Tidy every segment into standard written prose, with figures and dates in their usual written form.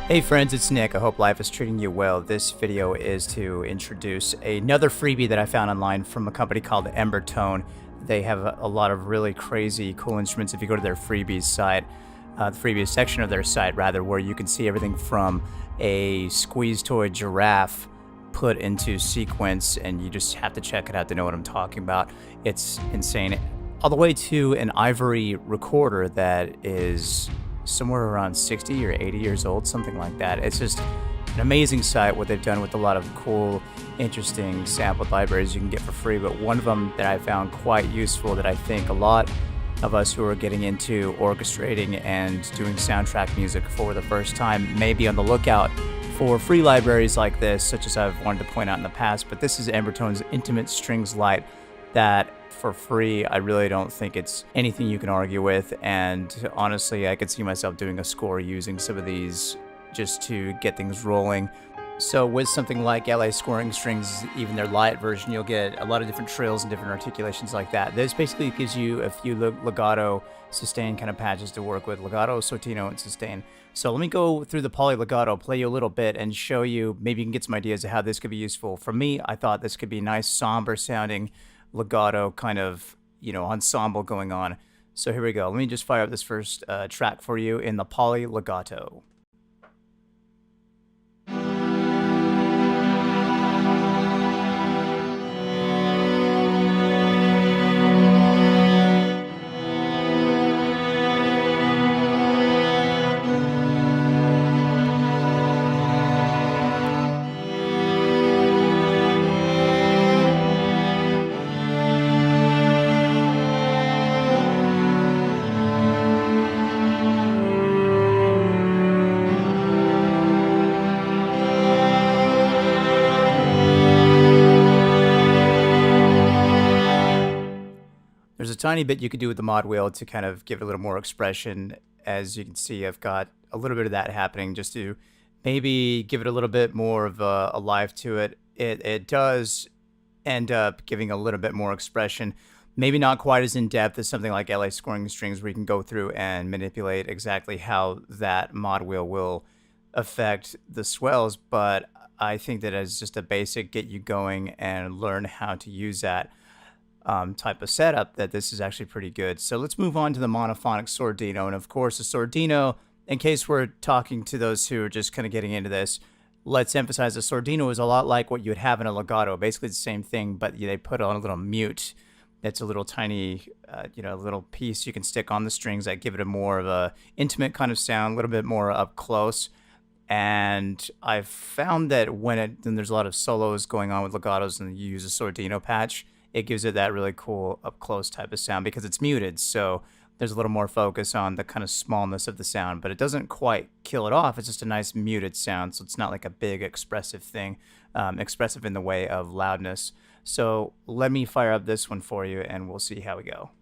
Hey friends, it's Nick. I hope life is treating you well. This video is to introduce another freebie that I found online from a company called Embertone. They have a lot of really crazy, cool instruments. If you go to their freebies site, the freebies section of their site, rather, where you can see everything from a squeeze toy giraffe put into sequence, and you just have to check it out to know what I'm talking about. It's insane. All the way to an ivory recorder that is somewhere around 60 or 80 years old, something like that. It's just an amazing site, what they've done with a lot of cool, interesting sampled libraries you can get for free. But one of them that I found quite useful, that I think a lot of us who are getting into orchestrating and doing soundtrack music for the first time may be on the lookout for free libraries like this, such as I've wanted to point out in the past. But this is Embertone's Intimate Strings Lite, that for free, I really don't think it's anything you can argue with. And honestly, I could see myself doing a score using some of these just to get things rolling. So with something like LA Scoring Strings, even their Lite version, you'll get a lot of different trills and different articulations like that. This basically gives you a few legato, sustain kind of patches to work with: legato, sortino, and sustain. So let me go through the Pali Legato, play you a little bit, and show you, maybe you can get some ideas of how this could be useful. For me, I thought this could be nice, somber sounding legato kind of, ensemble going on. So here we go. Let me just fire up this first track for you in the Pali Legato. There's a tiny bit you could do with the mod wheel to kind of give it a little more expression. As you can see, I've got a little bit of that happening just to maybe give it a little bit more of a life to it. It does end up giving a little bit more expression. Maybe not quite as in-depth as something like LA Scoring Strings, where you can go through and manipulate exactly how that mod wheel will affect the swells, but I think that as just a basic get you going and learn how to use that type of setup, that this is actually pretty good. So let's move on to the Monophonic Sordino. And of course, the Sordino, in case we're talking to those who are just kind of getting into this, let's emphasize the Sordino is a lot like what you would have in a legato. Basically the same thing, but they put on a little mute. That's a little tiny, little piece you can stick on the strings that give it a more of a intimate kind of sound, a little bit more up close. And I've found that when there's a lot of solos going on with legatos and you use a Sordino patch, it gives it that really cool up close type of sound because it's muted. So there's a little more focus on the kind of smallness of the sound, but it doesn't quite kill it off. It's just a nice muted sound. So it's not like a big expressive thing, expressive in the way of loudness. So let me fire up this one for you and we'll see how we go.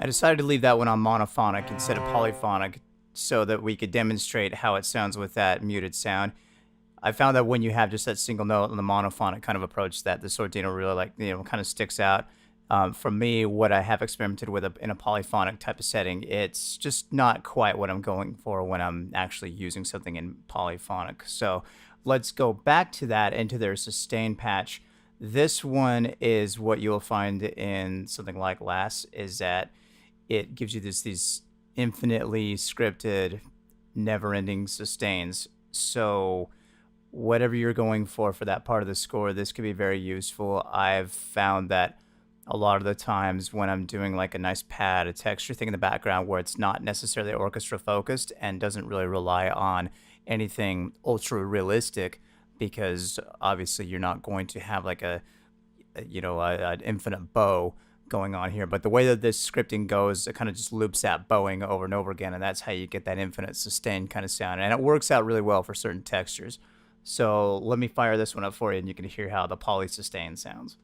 I decided to leave that one on monophonic instead of polyphonic so that we could demonstrate how it sounds with that muted sound. I found that when you have just that single note on the monophonic kind of approach, that the Sordino really kind of sticks out. For me, what I have experimented with in a polyphonic type of setting, it's just not quite what I'm going for when I'm actually using something in polyphonic. So let's go back to that into their sustain patch. This one is what you'll find in something like LAS, is that it gives you these infinitely scripted, never-ending sustains. So whatever you're going for that part of the score, this could be very useful. I've found that a lot of the times when I'm doing like a nice pad, a texture thing in the background where it's not necessarily orchestra focused and doesn't really rely on anything ultra realistic, because obviously you're not going to have like an infinite bow going on here. But the way that this scripting goes, it kind of just loops that bowing over and over again, and that's how you get that infinite sustained kind of sound. And it works out really well for certain textures. So let me fire this one up for you, and you can hear how the Pali sustain sounds.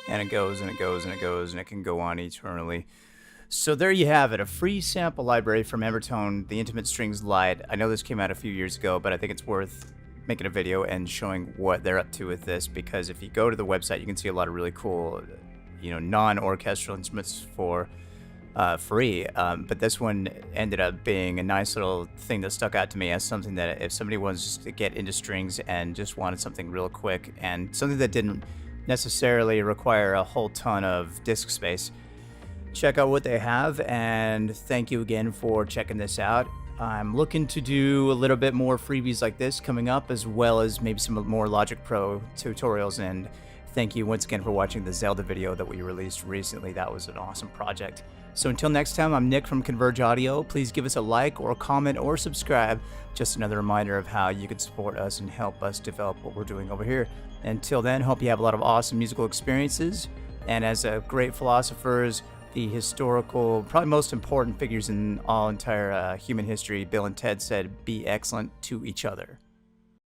And it goes and it goes and it goes and it can go on eternally. So there you have it, a free sample library from Embertone, the Intimate Strings Lite. I know this came out a few years ago, but I think it's worth making a video and showing what they're up to with this, because if you go to the website, you can see a lot of really cool, non-orchestral instruments for free. But this one ended up being a nice little thing that stuck out to me as something that if somebody wants to get into strings and just wanted something real quick and something that didn't necessarily require a whole ton of disk space, check out what they have. And thank you again for checking this out. I'm looking to do a little bit more freebies like this coming up, as well as maybe some more Logic Pro tutorials. And thank you once again for watching the Zelda video that we released recently. That was an awesome project. So until next time, I'm Nick from Converge Audio. Please give us a like or a comment or subscribe. Just another reminder of how you can support us and help us develop what we're doing over here. Until then, hope you have a lot of awesome musical experiences. And as great philosophers, the historical, probably most important figures in all entire human history, Bill and Ted said, be excellent to each other.